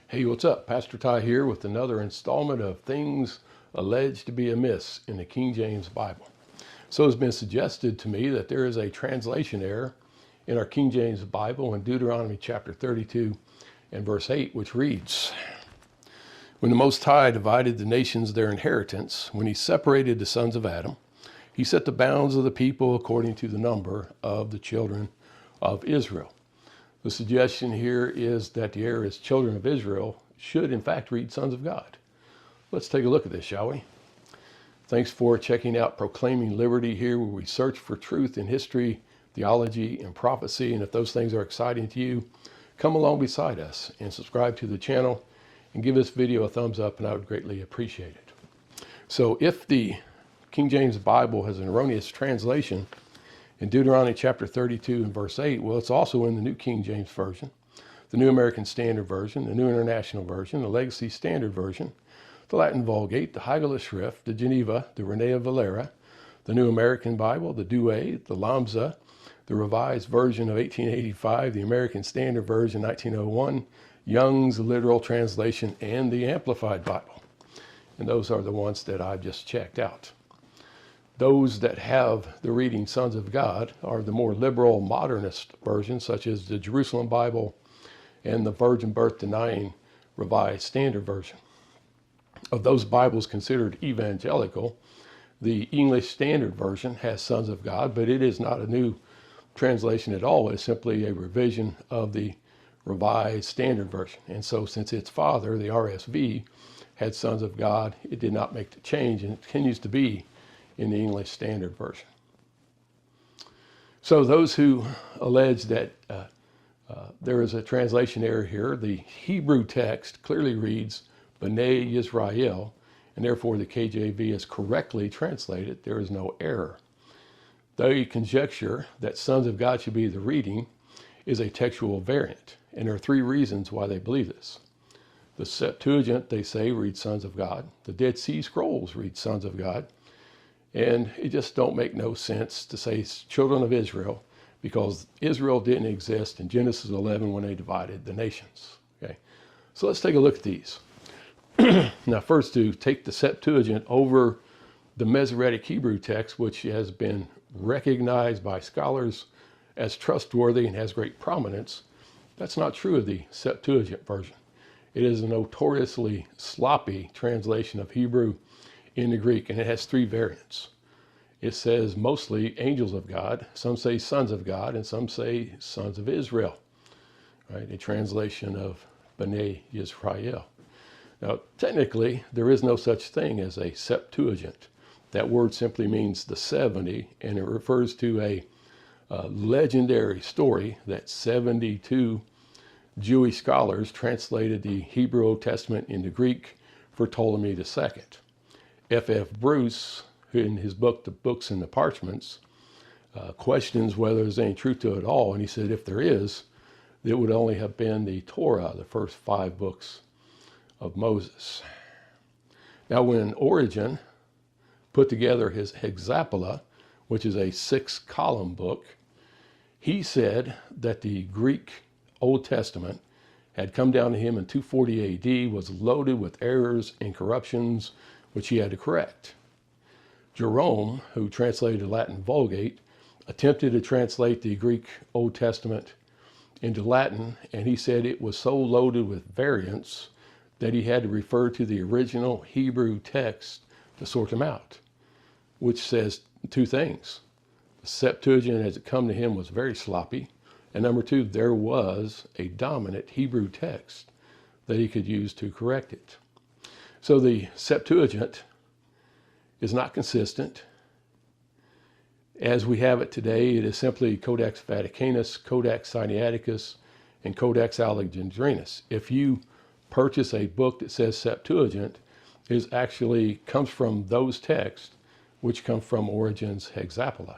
Hey, what's up? Pastor Ty here with another installment of things alleged to be amiss in the King James Bible. So it's been suggested to me that there is a translation error in our King James Bible in Deuteronomy chapter 32 and verse 8, which reads, "When the Most High divided the nations their inheritance, when he separated the sons of Adam, he set the bounds of the people according to the number of the children of Israel." The suggestion here is that the error is children of Israel should in fact read sons of God. Let's take a look at this, shall we? Thanks for checking out Proclaiming Liberty here, where we search for truth in history, theology, and prophecy. And if those things are exciting to you, come along beside us and subscribe to the channel and give this video a thumbs up, and I would greatly appreciate it. So if the King James Bible has an erroneous translation in Deuteronomy chapter 32 and verse 8, well, it's also in the New King James Version, the New American Standard Version, the New International Version, the Legacy Standard Version, the Latin Vulgate, the Heilige Schrift, the Geneva, the Reina Valera, the New American Bible, the Douay, the Lamsa, the Revised Version of 1885, the American Standard Version 1901, Young's Literal Translation, and the Amplified Bible. And those are the ones that I've just checked out. Those that have the reading Sons of God are the more liberal modernist versions, such as the Jerusalem Bible and the Virgin Birth Denying Revised Standard Version. Of those Bibles considered evangelical, the English Standard Version has Sons of God, but it is not a new translation at all. It's simply a revision of the Revised Standard Version. And so since its father, the RSV, had Sons of God, it did not make the change, and it continues to be in the English Standard Version. So those who allege that there is a translation error here, the Hebrew text clearly reads B'nai Yisrael, and therefore the KJV is correctly translated. There is no error. They conjecture that Sons of God should be the reading is a textual variant, and there are three reasons why they believe this. The Septuagint, they say, reads Sons of God. The Dead Sea Scrolls read Sons of God. And it just don't make no sense to say children of Israel, because Israel didn't exist in Genesis 11 when they divided the nations. Okay, so let's take a look at these. Now, first, to take the Septuagint over the Masoretic Hebrew text, which has been recognized by scholars as trustworthy and has great prominence, that's not true of the Septuagint version. It is a notoriously sloppy translation of Hebrew in the Greek, and it has three variants. It says mostly angels of God, some say sons of God, and some say sons of Israel, right? A translation of B'nai Yisrael. Now, technically, there is no such thing as a Septuagint. That word simply means the 70, and it refers to a legendary story that 72 Jewish scholars translated the Hebrew Old Testament into Greek for Ptolemy II. F.F. Bruce, in his book, The Books and the Parchments, questions whether there's any truth to it at all. And he said, if there is, it would only have been the Torah, the first 5 books of Moses. Now, when Origen put together his Hexapla, which is a 6-column book, he said that the Greek Old Testament had come down to him in 240 AD, was loaded with errors and corruptions, which he had to correct. Jerome, who translated the Latin Vulgate, attempted to translate the Greek Old Testament into Latin, and he said it was so loaded with variants that he had to refer to the original Hebrew text to sort them out, which says two things. The Septuagint, as it come to him, was very sloppy, and number two, there was a dominant Hebrew text that he could use to correct it. So the Septuagint is not consistent. As we have it today, it is simply Codex Vaticanus, Codex Sinaiticus, and Codex Alexandrinus. If you purchase a book that says Septuagint, it actually comes from those texts, which come from Origen's Hexapla.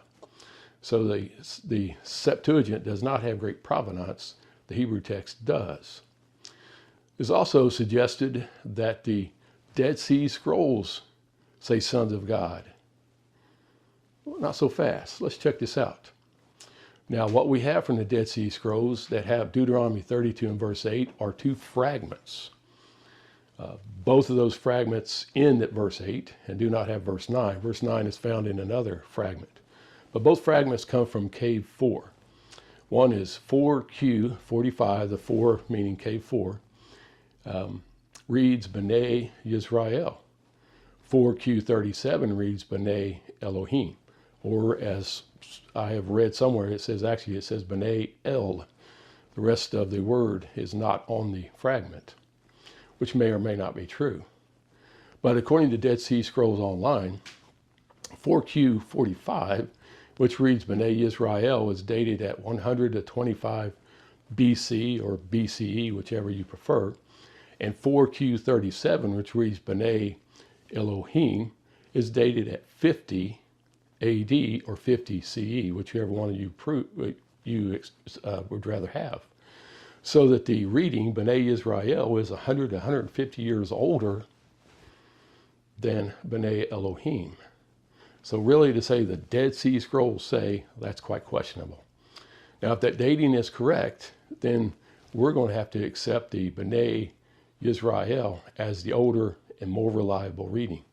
So the Septuagint does not have great provenance. The Hebrew text does. It's also suggested that the Dead Sea Scrolls say Sons of God. Well, not so fast. Let's check this out. Now, what we have from the Dead Sea Scrolls that have Deuteronomy 32 and verse 8 are two fragments. Both of those fragments end at verse 8 and do not have verse 9. Verse 9 is found in another fragment. But both fragments come from cave 4. One is 4Q45, the 4 meaning cave 4, reads B'nai Yisrael. 4Q37 reads B'nai Elohim. Or as I have read somewhere, it says B'nai El. The rest of the word is not on the fragment, which may or may not be true. But according to Dead Sea Scrolls Online, 4Q45, which reads B'nai Yisrael, is dated at 100 to 25 BC or BCE, whichever you prefer. And 4Q37, which reads B'nai Elohim, is dated at 50 AD or 50 CE, whichever one of you would rather have. So that the reading, B'nai Yisrael, is 100 to 150 years older than B'nai Elohim. So really to say the Dead Sea Scrolls say, that's quite questionable. Now if that dating is correct, then we're going to have to accept the B'nai Yisrael as the older and more reliable reading.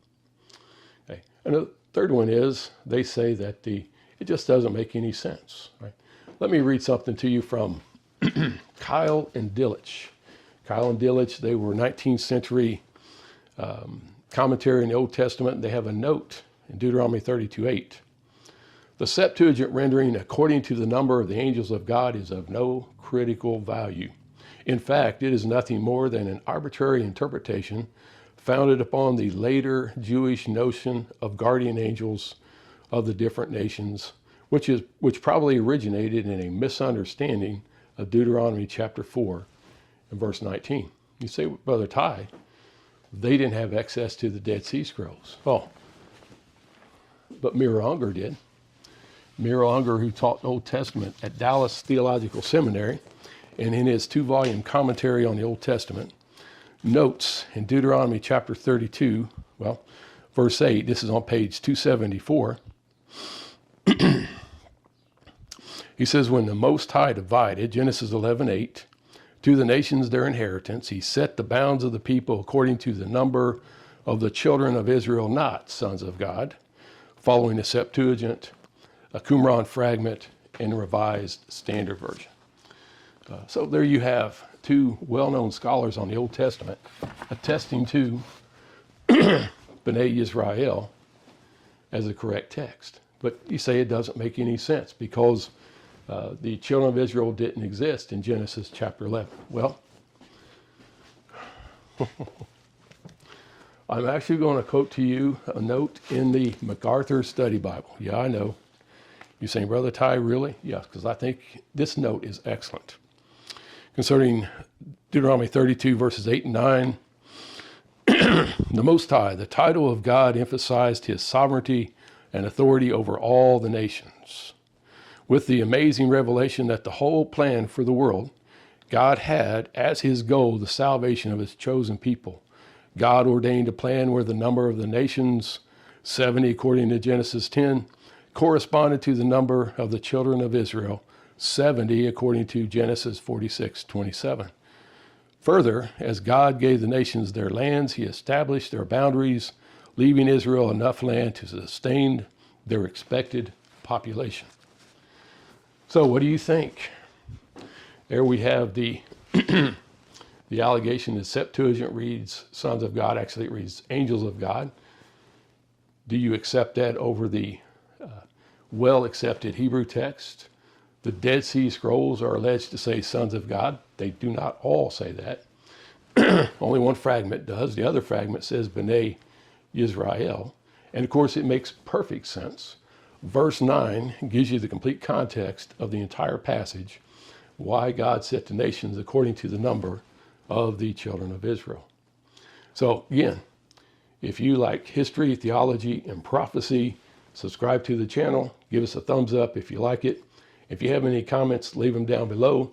Okay. And the third one is, they say that it just doesn't make any sense. Right? Let me read something to you from Keil and Delitzsch. Keil and Delitzsch, they were 19th century commentary in the Old Testament. They have a note in Deuteronomy 32:8. The Septuagint rendering according to the number of the angels of God is of no critical value. In fact, it is nothing more than an arbitrary interpretation founded upon the later Jewish notion of guardian angels of the different nations, which probably originated in a misunderstanding of Deuteronomy chapter 4 and verse 19. You say, Brother Ty, they didn't have access to the Dead Sea Scrolls. Oh, but Miro Unger did. Miro Unger, who taught Old Testament at Dallas Theological Seminary, and in his 2-volume commentary on the Old Testament, notes in Deuteronomy chapter 32, well, verse 8, this is on page 274. He says, when the Most High divided, Genesis 11:8, to the nations their inheritance, he set the bounds of the people according to the number of the children of Israel, not sons of God, following the Septuagint, a Qumran fragment, and a Revised Standard Version. So there you have two well-known scholars on the Old Testament attesting to B'nai Yisrael as a correct text. But you say it doesn't make any sense because the children of Israel didn't exist in Genesis chapter 11. Well, I'm actually going to quote to you a note in the MacArthur Study Bible. Yeah, I know. You're saying, Brother Ty, really? Yes, because I think this note is excellent. Concerning Deuteronomy 32, verses 8 and 9, the Most High, the title of God emphasized his sovereignty and authority over all the nations. With the amazing revelation that the whole plan for the world, God had as his goal the salvation of his chosen people. God ordained a plan where the number of the nations, 70 according to Genesis 10, corresponded to the number of the children of Israel, 70 according to Genesis 46:27. Further, as God gave the nations their lands, he established their boundaries, leaving Israel enough land to sustain their expected population. So what do you think? There we have the the allegation that Septuagint reads sons of God, actually it reads angels of God. Do you accept that over the well-accepted Hebrew text? The Dead Sea Scrolls are alleged to say sons of God. They do not all say that. Only one fragment does. The other fragment says B'nai Yisrael. And of course it makes perfect sense. Verse 9 gives you the complete context of the entire passage, why God set the nations according to the number of the children of Israel. So again, if you like history, theology, and prophecy, subscribe to the channel. Give us a thumbs up if you like it. If you have any comments, leave them down below.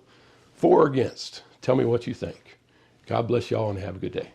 For or against, tell me what you think. God bless y'all and have a good day.